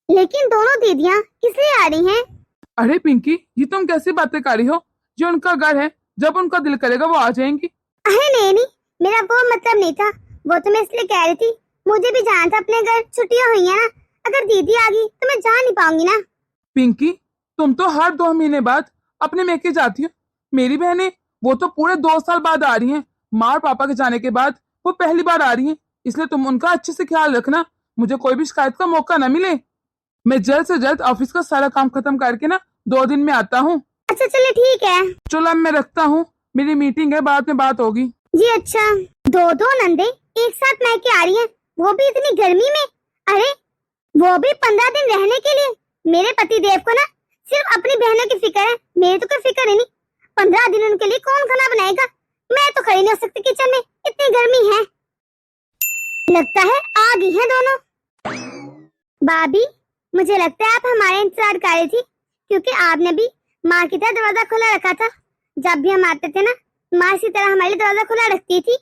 लेकिन दोनों दीदियाँ किस लिए आ रही हैं? अरे पिंकी, ये तुम कैसी बातें कर रही हो? जो उनका घर है, जब उनका दिल करेगा वो आ जाएंगी। अरे नहीं, मेरा वो मतलब नहीं था। वो तो मैं इसलिए कह रही थी, मुझे भी जाना था अपने घर, छुट्टियां हुई है ना। अगर दीदी आ गई तो मैं जा नहीं पाऊंगी ना। पिंकी, तुम तो हर 2 महीने बाद अपने मैके जाती हो। मेरी बहनें वो तो पूरे 2 साल बाद आ रही हैं। माँ और पापा के जाने के बाद वो पहली बार आ रही हैं। इसलिए तुम उनका अच्छे से ख्याल रखना, मुझे कोई भी शिकायत का मौका न मिले। मैं जल्द से जल्द ऑफिस का सारा काम खत्म करके ना 2 दिन में आता हूँ। अच्छा चलिए ठीक है। चलो अब मैं रखता हूँ, मेरी मीटिंग है, बाद में बात होगी। जी अच्छा। दो दो नंदे एक साथ मैके आ रही हैं, वो भी इतनी गर्मी में। अरे वो भी 15 दिन रहने के लिए। मेरे पति देव को ना सिर्फ अपनी बहनों की फिक्र है, मेरी तो कोई फिक्र ही नहीं। 15 दिन उनके लिए कौन खाना बनाएगा? मैं तो खड़ी नहीं हो सकती किचन में, इतनी गर्मी है। लगता है आ गई हैं दोनों। भाभी, मुझे लगता है आप हमारे इंतजार कर रही थी, क्योंकि आपने भी माँ की तरह दरवाजा खुला रखा था। जब भी हम आते थे ना, माँ इसी तरह हमारे लिए दरवाजा खुला रखती थी।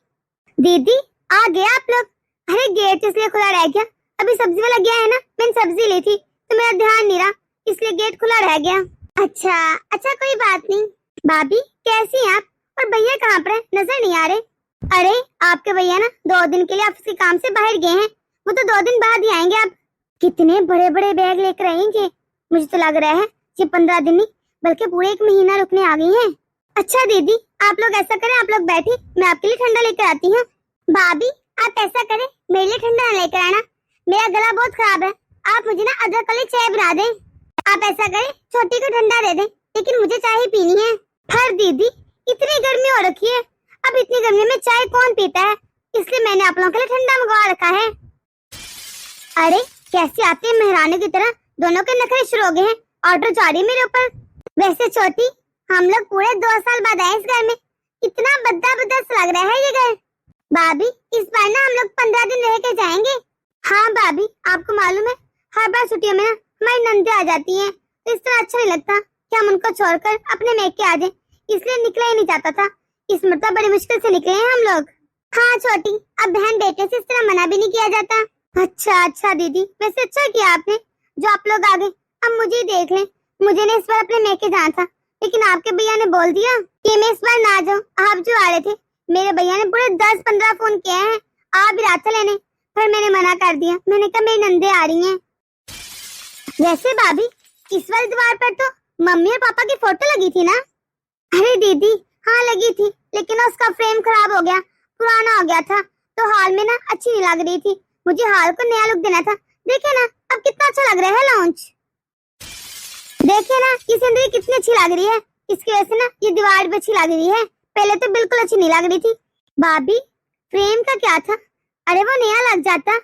दीदी आ गए आप लोग। अरे गेट इसलिए खुला रह गया, अभी सब्जी वाला गया है ना, मैंने सब्जी ली थी तो मेरा ध्यान नहीं रहा, इसलिए गेट खुला रह गया। अच्छा अच्छा, कोई बात नहीं। भाभी कैसी हैं आप? और भैया कहाँ पर है? नजर नहीं आ रहे। अरे आपके भैया ना 2 दिन के लिए ऑफिस के काम से बाहर गए हैं, वो तो 2 दिन बाद ही आएंगे। आप कितने बड़े बड़े बैग लेकर आएंगे? मुझे तो लग रहा है ये 15 दिन नहीं बल्कि पूरे 1 महीना रुकने आ गई हैं। अच्छा दीदी, आप लोग ऐसा करें, आप लोग बैठे, मैं आपके लिए ठंडा लेकर आती हूँ। भाभी आप ऐसा करें, मेरे लिए ठंडा लेकर आना, मेरा गला बहुत खराब है। आप मुझे ना अदरक वाली चाय बना दें। आप ऐसा करें, छोटी को ठंडा दे दें, लेकिन मुझे चाय ही पीनी है। पर दीदी इतनी गर्मी हो रखी है, अब इतनी गर्मी में चाय कौन पीता है, इसलिए मैंने आप लोगों के लिए ठंडा मंगवा रखा है। अरे कैसे आते हैं मेहरानों की तरह, दोनों के नखरे शुरू हो गए हैं। ऑर्डर जारी है मेरे ऊपर। वैसे छोटी, हम लोग पूरे 2 साल बाद आए इस घर में, कितना बद्दा बद्दा सा लग रहा है ये घर। भाभी इस बार ना हम लोग 15 दिन रह के जाएंगे। हाँ भाभी, आपको मालूम है हर बार छुट्टियों में ना हमारी नंदे आ जाती हैं, तो इस तरह अच्छा नहीं लगता कि हम उनको छोड़कर अपने मैके आ जाएं, इसलिए निकला ही नहीं जाता था। इस मरतबा बड़ी मुश्किल से निकले हैं हम लोग। हाँ छोटी, अब बहन बेटे से इस तरह मना भी नहीं किया जाता। अच्छा अच्छा दीदी, वैसे अच्छा किया आपने जो आप लोग आ गए। अब मुझे ही देख लें, मुझे ने इस बार अपने मैके जाना था, लेकिन आपके भैया ने बोल दिया कि मैं इस बार ना जाऊँ। आप जो आ रहे थे, मेरे भैया ने पूरे 10-15 फोन किए हैं आप भी रात लेने, पर मैंने मना कर दिया। मैंने कहा मेरी नंदे आ रही हैं। वैसे भाभी इस वाली दीवार पर तो मम्मी और पापा की फोटो लगी थी ना? अरे दीदी हाँ लगी थी, लेकिन उसका फ्रेम खराब हो गया, पुराना हो गया था, तो हॉल में ना अच्छी नहीं लग रही थी। मुझे हॉल को नया लुक देना था। देखिए ना अब कितना अच्छा लग रहा है लॉन्च। देखिए ना ये सीनरी कितनी अच्छी लग रही है, इसकी वजह से ना ये दीवार भी अच्छी लग रही है, पहले तो बिल्कुल अच्छी नहीं लग रही थी। भाभी फ्रेम का क्या था? अरे वो नया लग जाता।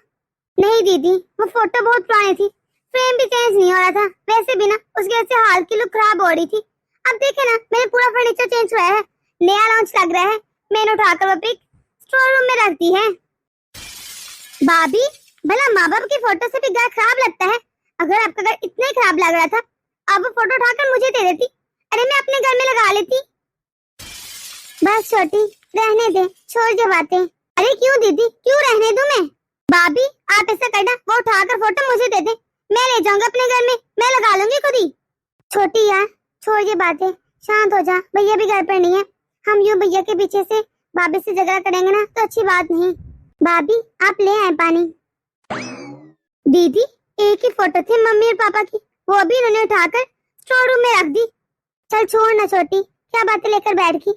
नहीं दीदी, वो फोटो बहुत पुरानी थी, फ्रेम भी चेंज नहीं हो रहा था। वैसे भी ना उसकी वजह से हॉल की लुक खराब हो रही थी। अब देखे ना मेरे पूरा फर्नीचर चेंज हुआ है, नया लॉन्च लग रहा है। मैंने उठाकर वो पिक स्टोर रूम में रख दी है। भाभी भला माँ बाप की फोटो से भी घर खराब लगता है? अगर आपका घर इतना ही खराब लग रहा था, आप वो फोटो उठाकर मुझे दे देती, अरे मैं अपने घर में लगा लेती। बस छोटी रहने दे, छोड़ दे बातें। अरे क्यों दीदी, क्यों रहने दूं मैं? भाभी आप ऐसा करना, वो उठाकर फोटो मुझे दे दे, मैं ले जाऊंगा अपने घर में, मैं लगा लूंगी खुद ही। छोटी यार छोड़ ये बातें, शांत हो जा, भैया भी घर पर नहीं है। हम यूं भैया के पीछे से भाभी से झगड़ा करेंगे ना तो अच्छी बात नहीं। भाभी आप ले आए पानी। दीदी एक ही फोटो थी मम्मी और पापा की, वो भी उन्होंने उठाकर स्टोर रूम में रख दी। चल छोड़ ना छोटी, क्या बातें लेकर बैठ गई।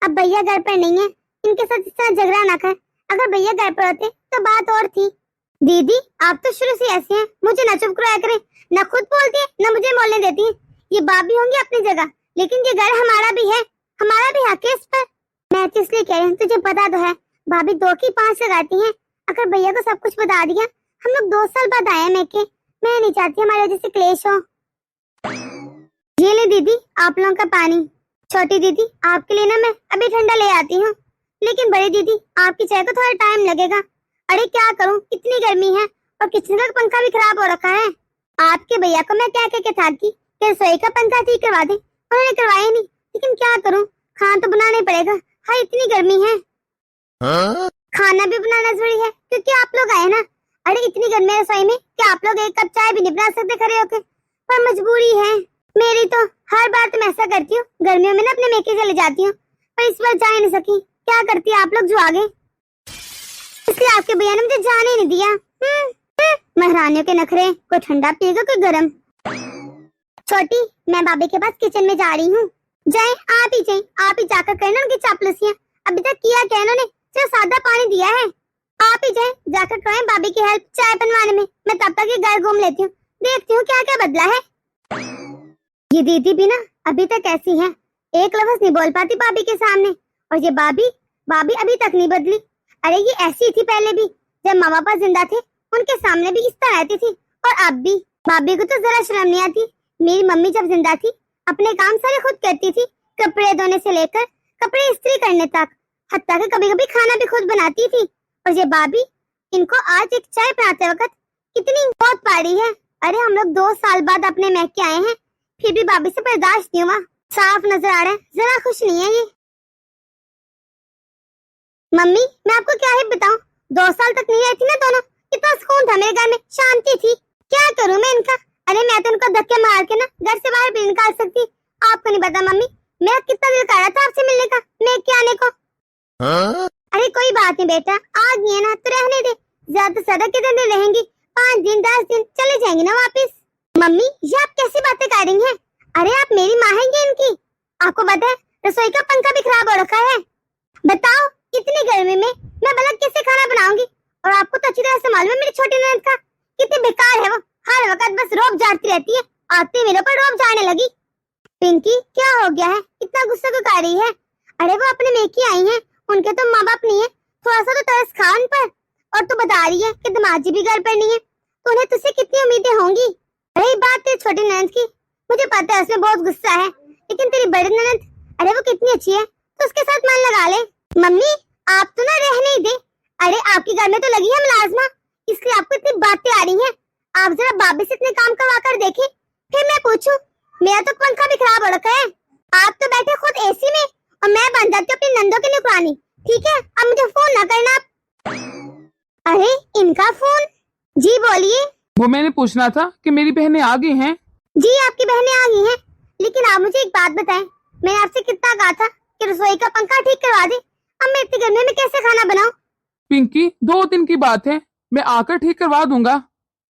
अब भैया घर पर नहीं है, इनके साथ इस तरह झगड़ा ना कर। अगर भैया घर पर होते तो बात और थी। दीदी आप तो शुरू से ऐसी हैं, मुझे न चुप कराया करें, न खुद बोलती है न मुझे बोलने देती है। ये भाभी होंगी अपनी जगह, लेकिन ये घर हमारा भी है, हमारा भी हक है इस पर। मैं तो इसलिए कह रही हूँ, तुझे पता तो है भाभी 2 की 5 लगाती है। अगर भैया को सब कुछ बता दिया, हम लोग 2 साल बाद आए मैके, मैं नहीं चाहती हमारी वजह से क्लेश हो। ये ले दीदी आप लोगों का पानी। छोटी दीदी आपके लिए ना मैं अभी ठंडा ले आती हूँ, लेकिन बड़ी दीदी आपकी चाय को थोड़ा टाइम लगेगा। अरे क्या करूँ, इतनी गर्मी है और किचन का पंखा भी खराब हो रखा है। आपके भैया को मैं क्या कह के था कि रसोई का पंखा ठीक करवा दे, उन्होंने करवाया नहीं, लेकिन क्या करूँ, खाना तो बनाना ही पड़ेगा। हाँ इतनी गर्मी है, खाना भी बनाना जरूरी है क्योंकि आप लोग आए ना। अरे इतनी गर्मी है रसोई में कि आप लोग एक कप चाय भी नहीं बना सकते खड़े होके, पर मजबूरी है मेरी। तो हर बार तुम ऐसा करती हो, गर्मियों में ना अपने मेके चले जाती हूँ, पर इस बार जा ही नहीं सकी। क्या करती है आप लोग जो आगे, इसलिए आपके भैया ने मुझे जाने नहीं दिया। महारानियों के नखरे, कोई ठंडा पिएगा कोई गर्म। छोटी, मैं भाभी के पास किचन में जा रही हूँ। जाए आप ही जाकर करना उनकी चापलूसियां। अभी तक किया क्या इन्होंने, सिर्फ सादा पानी दिया है। आप ही जाकर कराएं भाभी की हेल्प चाय बनवाने में। मैं तब तक ये घर घूम लेती हूँ, देखती हूँ क्या क्या बदला है। ये दीदी भी ना अभी तक ऐसी है, एक लफ्ज नहीं बोल पाती भाभी के सामने। और ये भाभी अभी तक नहीं बदली। अरे ये ऐसी थी पहले भी, जब माँ पापा जिंदा थे उनके सामने भी इस तरह रहती थी, और अब भी। भाभी को तो जरा शर्म नहीं आती। मेरी मम्मी जब जिंदा थी अपने काम सारे खुद करती थी, कपड़े धोने से लेकर कपड़े इस्त्री करने तक, हत्ता कि कभी कभी खाना भी खुद बनाती थी। और ये भाभी, इनको आज एक चाय बनाते वक्त कितनी बहुत पारी है। अरे हम लोग 2 साल बाद अपने मैके आए हैं, फिर भी भाभी से बर्दाश्त नहीं हुआ। साफ नजर आ रहा है जरा खुश नहीं है ये। मम्मी मैं आपको क्या ही बताऊं, 2 साल तक नहीं आई थी ना दोनों, कितना सुकून था मेरे घर में, शांति थी। क्या करूं मैं इनका। अरे मैं तो इनको धक्के मार के ना घर से बाहर भी निकाल सकती। आपको नहीं पता मम्मी, मेरा कितना दिल कर रहा था आपसे मिलने का, मैं क्या आने को। अरे कोई बात नहीं बेटा, आ गई है ना तो रहने दे। ज्यादा से ज्यादा कितने दिन रहेंगी, 5 दिन 10 दिन, चले जाएंगे ना वापिस। मम्मी ये आप कैसी बातें कर रही हैं। अरे आप मेरी माँ हैं ये इनकी। आपको पता है रसोई का पंखा भी खराब हो रखा है। बताओ इतनी गर्मी में मैं भला कैसे खाना बनाऊंगी। और आपको तो अच्छी तरह से मालूम है मेरी छोटी ननद का कितनी बेकार है वो, हर वक्त बस रोब झाड़ती रहती है। आते मेरे ऊपर रोब झाड़ने लगी। पिंकी क्या हो गया है, इतना गुस्सा क्यों कर रही है। अरे वो अपने मेकी आई हैं, उनके तो माँ बाप नहीं है, थोड़ा सा तो तरस खा उन पर। और तू बता रही है कि दमाजी भी घर पर नहीं है, तो उन्हें तुझसे कितनी उम्मीदें होंगी। रही बात तेरी छोटी ननद की, मुझे पता है उसमें बहुत गुस्सा है, लेकिन तेरी बड़ी ननद, अरे वो कितनी अच्छी है, तो उसके साथ मन लगा ले। मम्मी आप तो ना रहने ही दे। अरे आपके घर में तो लगी है मुलाजमा, इसलिए आपको इतनी बातें आ रही हैं। आप जरा भाभी से इतने काम करवा कर देखें, फिर मैं पूछूं। मेरा तो पंखा भी खराब हो रखा है। आप तो बैठे खुद एसी में और मैं बन जाती हूँ अपनी नंदों की नुकरानी। ठीक है, अब मुझे फोन ना करना आप। अरे इनका फोन। जी बोलिए। वो मैंने पूछना था कि मेरी बहनें आ गई हैं। जी आपकी बहनें आ गई हैं, लेकिन आप मुझे एक बात बताएं, मैंने आपसे कितना कहा था कि रसोई का पंखा ठीक करवा दे। अब मैं इतनी गर्मी में कैसे खाना बनाऊं। पिंकी 2 दिन की बात है, मैं आकर ठीक करवा दूंगा।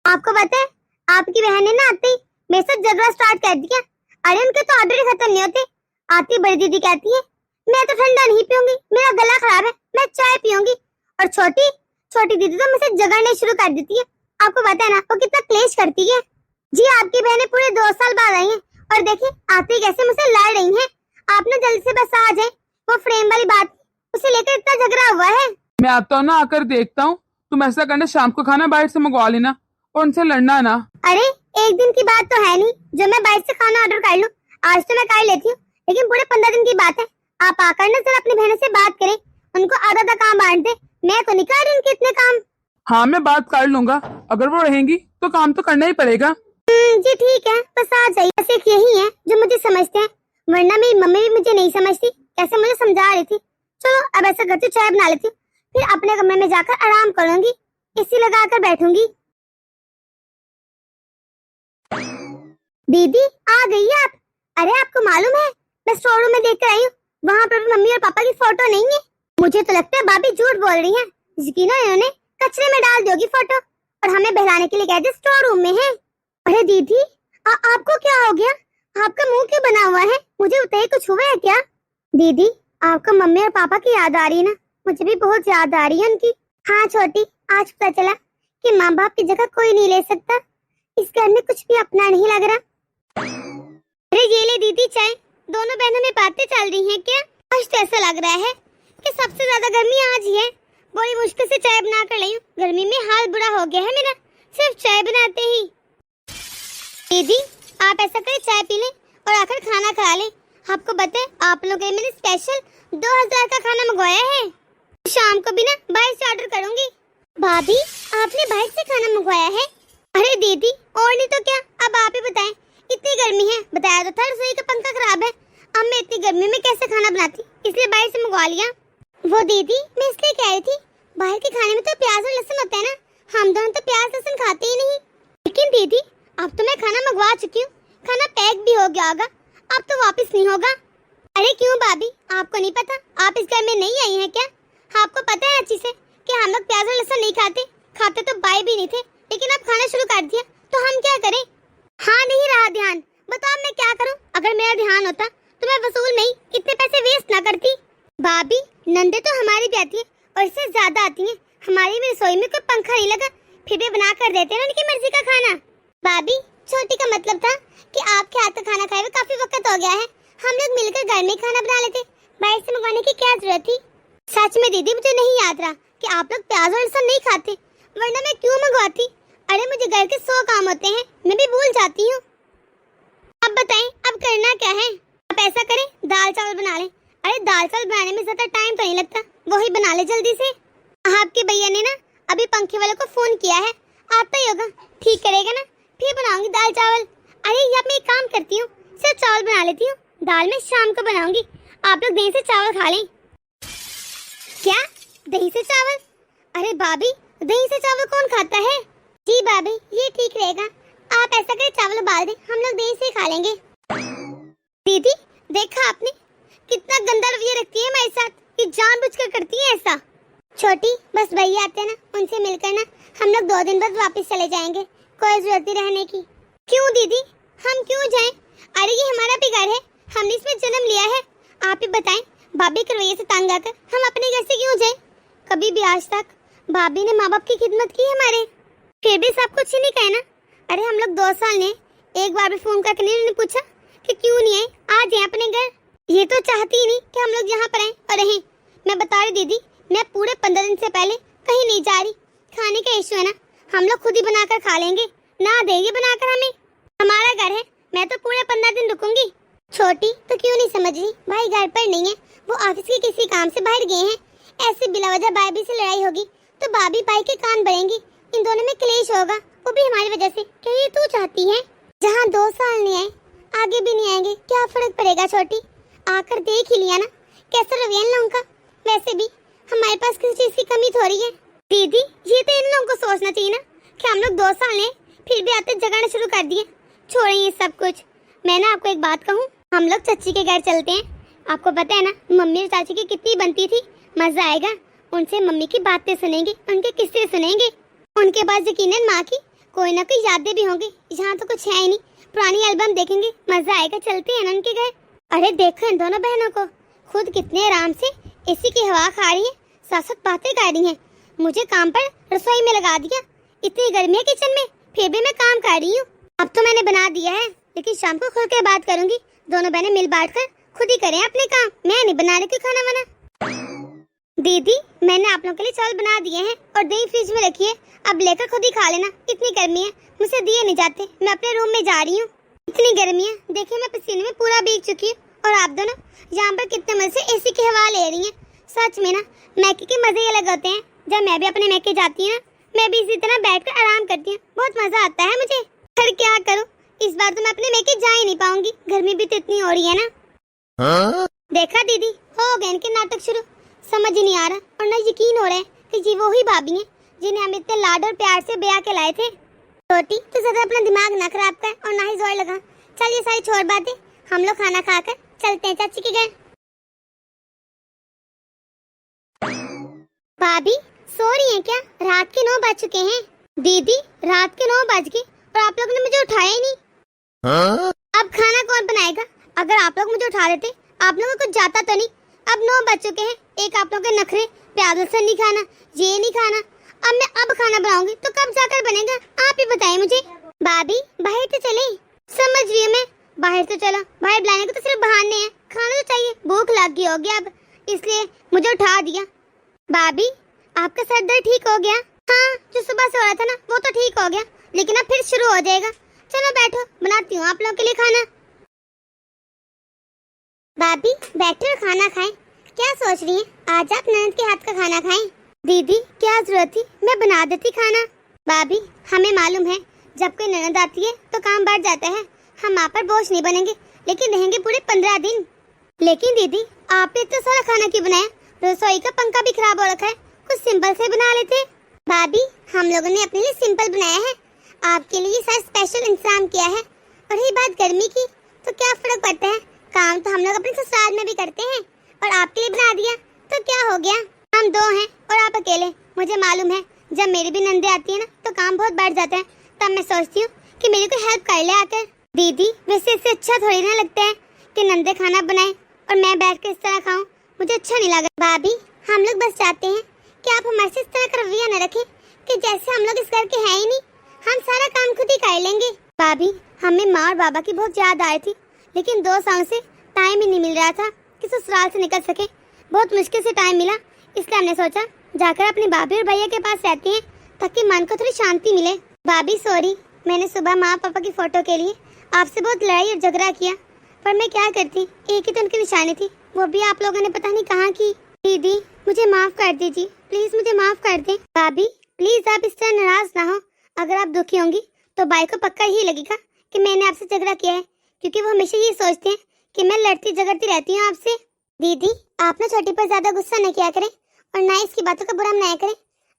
आपको पता है आपकी बहन ने ना आते ही मेरे साथ झगड़ा स्टार्ट कर दिया। अरे उनके तो ऑर्डर ही खत्म नहीं होते। आती बड़ी दीदी कहती है मैं तो ठंडा नहीं पीऊंगी, मेरा गला खराब है, मैं चाय पीऊंगी। और छोटी दीदी तो मुझसे झगड़ने शुरू कर देती है। आपको पता है ना वो कितना क्लेश करती है। जी आपकी बहनें पूरे 2 साल बाद आई हैं, और देखिए आते कैसे मुझसे लड़ रही हैं। आप ना जल्दी से बस आ जाए, वो फ्रेम वाली बात उसे लेकर इतना झगड़ा हुआ है। मैं आता हूँ ना, आकर देखता हूँ। तुम ऐसा करना, शाम को खाना बाहर से मंगवा लेना और उनसे लड़ना ना। अरे एक दिन की बात तो है नहीं जो मैं बाहर से खाना ऑर्डर कर लूं। आज तो मैं कर लेती हूँ, लेकिन पूरे 15 दिन की बात है। आप आकर ना जरा अपनी बहनों से बात करें, उनको आधा काम बांट दे। मैं तो नहीं कर रही उनके इतने काम। हाँ मैं बात कर लूंगा, अगर वो रहेंगी तो काम तो करना ही पड़ेगा। जी ठीक है, बस आ जाइए। सिर्फ यही है जो मुझे समझते हैं, वरना मेरी मम्मी भी मुझे नहीं समझती, कैसे मुझे समझा रही थी। चलो अब ऐसा करती हूँ, चाय बना लेती हूँ, फिर अपने कमरे में जाकर आराम करूंगी, एसी लगाकर बैठूंगी। दीदी आ गई आप। अरे आपको मालूम है मैं स्टोर रूम में देख कर आई हूँ, वहाँ पर मम्मी और पापा की फोटो नहीं है। मुझे तो लगता है भाभी झूठ बोल रही है, यकीन इन्होंने कचरे में डाल दोगी फोटो और हमें बहलाने के लिए कहते स्टोर रूम में है। अरे दीदी आपको क्या हो गया, आपका मुंह क्यों बना हुआ है, मुझे बताइए कुछ हुआ है क्या। दीदी आपको मम्मी और पापा की याद आ रही है ना, मुझे भी बहुत याद आ रही है उनकी। हाँ छोटी, आज पता चला कि माँ बाप की जगह कोई नहीं ले सकता, इस घर में कुछ भी अपना नहीं लग रहा। अरे ये ले दीदी चाय। दोनों बहनों में बातें चल रही हैं क्या। आज तो ऐसा लग रहा है कि सबसे ज्यादा गर्मी आज ही है। बड़ी मुश्किल से चाय बना कर लाई हूँ, गर्मी में हाल बुरा हो गया है मेरा सिर्फ चाय बनाते ही। दीदी आप ऐसा करें, चाय पी लें और आकर खाना खा लें। आपको पता है आप लोगों के लिए मैंने स्पेशल 2000 का खाना मंगवाया है। शाम को भी ना बाहर से ऑर्डर करूंगी। भाभी आपने बाहर से खाना मंगवाया है। अरे दीदी और नहीं तो क्या, अब आप ही बताएं, इतनी गर्मी है, बताया तो था रसोई का पंखा खराब है। अब मैं इतनी गर्मी में कैसे खाना बनाती, इसलिए बाहर से मंगवा लिया। वो दीदी मैं इसलिए कह रही थी, बाहर के खाने में तो प्याज और लहसुन होता है ना, हम दोनों तो प्याज लहसुन खाते ही नहीं। लेकिन दीदी अब तो मैं खाना मंगवा चुकी हूँ, खाना पैक भी हो गया होगा, अब तो वापस नहीं होगा। अरे क्यों भाभी, आपको नहीं पता? आप इस घर में नहीं आई हैं क्या? आपको पता है अच्छी से कि हम लोग प्याज और लहसुन नहीं खाते तो बाय भी नहीं थे, लेकिन अब खाना शुरू कर दिया तो हम क्या करें? हाँ नहीं रहा ध्यान, बताओ मैं क्या करूं? अगर मेरा ध्यान होता तो मैं वसूल में ही इतने पैसे वेस्ट ना करती। भाभी नंदे तो हमारी भी आती है और इससे ज्यादा आती है। हमारी भी रसोई में कोई पंखा नहीं लगा, फिर भी बना कर देते हैं उनकी मर्जी का खाना। भाभी छोटी का मतलब था कि आपके हाथ का खाना खाए हुए काफी वक्त हो गया है, हम लोग मिलकर घर में खाना बना लेते, बाहर से मंगवाने की क्या जरूरत थी? सच में दीदी मुझे नहीं याद रहा कि आप लोग प्याज और लहसुन नहीं खाते, वरना मैं क्यों मंगवाती? अरे मुझे घर के 100 काम होते हैं, मैं भी भूल जाती हूँ। अब बताएं अब करना क्या है? आप ऐसा करें दाल चावल बना लें। अरे दाल चावल बनाने में ज्यादा टाइम तो नहीं लगता, वही बना ले जल्दी से। आपके भैया ने ना अभी पंखे वाले को फोन किया है, आता ही होगा, ठीक करेगा ना, फिर बनाऊंगी दाल चावल। अरे या मैं एक काम करती हूँ, सिर्फ चावल बना लेती हूँ, दाल में शाम को बनाऊंगी, आप लोग दही से चावल खा लें। क्या दही से चावल? अरे भाभी दही से चावल कौन खाता है? जी भाभी ये ठीक रहेगा, आप ऐसा करें चावल उबाल दें, हम लोग दही से खा लेंगे। दीदी देखा आपने कितना गंदा रवैया रखती है हमारे साथ, ये जानबूझकर करती है ऐसा। छोटी बस भैया आते हैं ना, उनसे मिलकर ना हम लोग 2 दिन बाद वापस चले जाएंगे, कोई जरूरत नहीं रहने की। क्यों दीदी हम क्यों जाएं? अरे ये हमारा भी घर है, हमने इसमें जन्म लिया है। आप ही बताएं, भाभी के रवैये से तंग आकर हम अपने घर से क्यों जाएं? कभी भी आज तक भाभी ने माँ बाप की खिदमत की हमारे, फिर भी सब कुछ ही नहीं कहना। अरे हम लोग 2 साल ने एक बार भी फोन करके नहीं पूछा कि क्यों नहीं आए, आ जाए अपने घर। ये तो चाहती ही नहीं कि हम लोग यहाँ पर आए और रहें। मैं बता रही दीदी, मैं पूरे 15 दिन से पहले कहीं नहीं जा रही, खाने का इश्यू है ना, हम लोग खुद ही बनाकर खा लेंगे, ना देंगे बनाकर हमें, हमारा घर है, मैं तो पूरे 15 दिन रुकूंगी। छोटी तो क्यों नहीं समझ रही, भाई घर पर नहीं है, वो ऑफिस के किसी काम से बाहर गए हैं, ऐसे बिला वजह भाभी से लड़ाई होगी तो भाभी भाई के कान भरेंगी, इन दोनों में क्लेश होगा, वो भी हमारी वजह से। क्या ये तू चाहती है? जहाँ 2 साल नहीं आए आगे भी नहीं आएंगे, क्या फर्क पड़ेगा? छोटी आकर देख ही लिया ना कैसा रवैया इन लोगों का। वैसे भी हमारे पास किसी चीज की कमी थोड़ी है। दीदी ये तो इन लोगों को सोचना चाहिए ना कि हम लोग 2 साल ने फिर भी आते झगड़ना शुरू कर दिए। छोड़ें ये सब कुछ, मैं ना आपको एक बात कहूँ, हम लोग चाची के घर चलते हैं। आपको पता है ना मम्मी और चाची की कितनी बनती थी, मजा आएगा, उनसे मम्मी की बातें सुनेंगे, उनके किस्से सुनेंगे, उनके बाद यकीनन माँ की कोई ना कोई यादें भी होंगी। यहाँ तो कुछ है ही नहीं, पुरानी एल्बम देखेंगे, मजा आएगा, चलते हैं ना उनके घर। अरे देखो इन दोनों बहनों को, खुद कितने आराम से एसी की हवा खा रही है, साथ साथ बातें कर रही हैं। मुझे काम पर रसोई में लगा दिया, इतनी गर्मी है किचन में, फिर भी मैं काम कर रही हूँ। अब तो मैंने बना दिया है, लेकिन शाम को खुल कर बात करूंगी, दोनों बहनें मिल बांट कर खुद ही करें अपने काम, मैं नहीं बना रही खाना वाना। दीदी मैंने आप लोगों के लिए चावल बना दिए हैं और दही फ्रिज में रखी है, अब लेकर खुद ही खा लेना, इतनी गर्मी है मुझसे दिए नहीं जाते, मैं अपने रूम में जा रही हूँ। इतनी गर्मी है, देखिए मैं पसीने में पूरा भीग चुकी हूँ, और आप दोनों यहाँ पर कितने मजे से एसी की हवा ले रही हैं। सच में ना मैके के मजे अलग होते हैं, जब मैं भी अपने मैके जाती हूँ ना, मैं भी इसी तरह बैठकर आराम करती हूँ, बहुत मजा आता है मुझे। फिर क्या करूँ, इस बार तो मैं अपने मैके जा ही नहीं पाऊंगी, गर्मी भी तो इतनी हो रही है ना। देखा दीदी हो गए इनके नाटक शुरू, समझ ही नहीं आ रहा और ना यकीन हो रहा है कि जी वो ही भाभी हैं जिन्हें हम इतने लाड और प्यार से ब्याह के लाए थे। छोटी तो ज्यादा अपना दिमाग ना खराब कर और ना ही जोर लगा, चल ये सारी छोड़ बातें, हम लोग खाना खाकर चलते हैं चाची के घर। भाभी सो रही हैं क्या? रात के 9 बज चुके हैं। दीदी रात के 9 बज गए और आप लोगों ने मुझे उठाया ही नहीं। अब खाना कौन बनाएगा? अगर आप लोग मुझे उठा देते, आप लोगों को कुछ जाता तो नहीं। अब 9 बज चुके हैं, एक आप लोगों के नखरे, प्याज लहसुन नहीं खाना, ये नहीं खाना, अब खाना बनाऊंगी तो कब जाकर बनेगा, आप ही बताएं मुझे। भाभी बाहर तो चले। समझ रही हूँ मैं, बाहर तो चलो, बाहर बुलाने को तो सिर्फ बहाने हैं, खाना तो चाहिए, भूख लग गई होगी अब, इसलिए मुझे उठा दिया। भाभी आपका सर दर्द ठीक हो गया? हाँ जो सुबह से हो रहा था ना वो तो ठीक हो गया, लेकिन अब फिर शुरू हो जाएगा। चलो बैठो, बनाती हूँ आप लोगों के लिए खाना। भाभी बैठो और खाना खाएं। क्या सोच रही हैं? आज आप ननद के हाथ का खाना खाएं। दीदी क्या जरूरत थी, मैं बना देती खाना। भाभी हमें मालूम है जब कोई ननद आती है तो काम बढ़ जाता है, हम आप पर बोझ नहीं बनेंगे, लेकिन रहेंगे पूरे 15 दिन। लेकिन दीदी आपने इतना सारा खाना क्यों बनाया? रसोई का पंखा भी खराब हो रखा है, कुछ सिंपल से बना लेते। भाभी, हम लोगों ने अपने लिए सिंपल बनाया है, आपके लिए सारा स्पेशल इंतजाम किया है। और रही बात गर्मी की, तो क्या फर्क पड़ता है, काम तो हम लोग अपने ससुराल में भी करते हैं, और आपके लिए बना दिया तो क्या हो गया। हम दो हैं और आप अकेले। मुझे मालूम है जब मेरी भी नंदे आती है ना तो काम बहुत बढ़ जाता है, तब मैं सोचती हूँ कि मेरी कोई हेल्प कर ले आकर। दीदी, वैसे इससे अच्छा थोड़ी ना लगता है कि नंदे खाना बनाए और मैं बैठ कर इस तरह खाऊं, मुझे अच्छा नहीं लगा। भाभी, हम लोग बस चाहते हैं कि आप हमारे से इस तरह का रवैया न रखें कि जैसे हम लोग इस घर के हैं ही नहीं, हम सारा काम खुद ही कर लेंगे। भाभी, हमें माँ और बाबा की बहुत याद आ रही थी, लेकिन 2 साल से टाइम ही नहीं मिल रहा था कि ससुराल से निकल सके। बहुत मुश्किल से टाइम मिला, इसलिए हमने सोचा जाकर अपनी भाभी और भैया के पास रहते हैं ताकि मन को थोड़ी शांति मिले। भाभी सॉरी, मैंने सुबह माँ पापा की फोटो के लिए आपसे बहुत लड़ाई और झगड़ा किया, पर मैं क्या करती, एक ही तो उनकी निशानी थी, वो भी आप लोगों ने पता नहीं कहाँ की। दीदी, मुझे माफ कर दीजिए, प्लीज मुझे माफ कर दें। भाभी प्लीज आप इस तरह नाराज ना हो, अगर आप दुखी होंगी तो भाई को पक्का ही लगेगा कि मैंने आपसे झगड़ा किया है, क्योंकि वो हमेशा ये सोचते हैं कि मैं लड़ती झगड़ती रहती हूँ आपसे। दीदी, आप ना छोटी पर ज्यादा गुस्सा न किया करें और ना इसकी बातों का बुरा मनाया करें।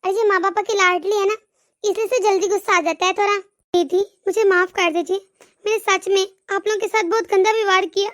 अरे ये माँ बापा की लाडली है ना, इसलिए से जल्दी गुस्सा आ जाता है थोड़ा। दीदी, मुझे माफ कर दीजिए, मैंने सच में आप लोगों के साथ बहुत गंदा व्यवहार किया।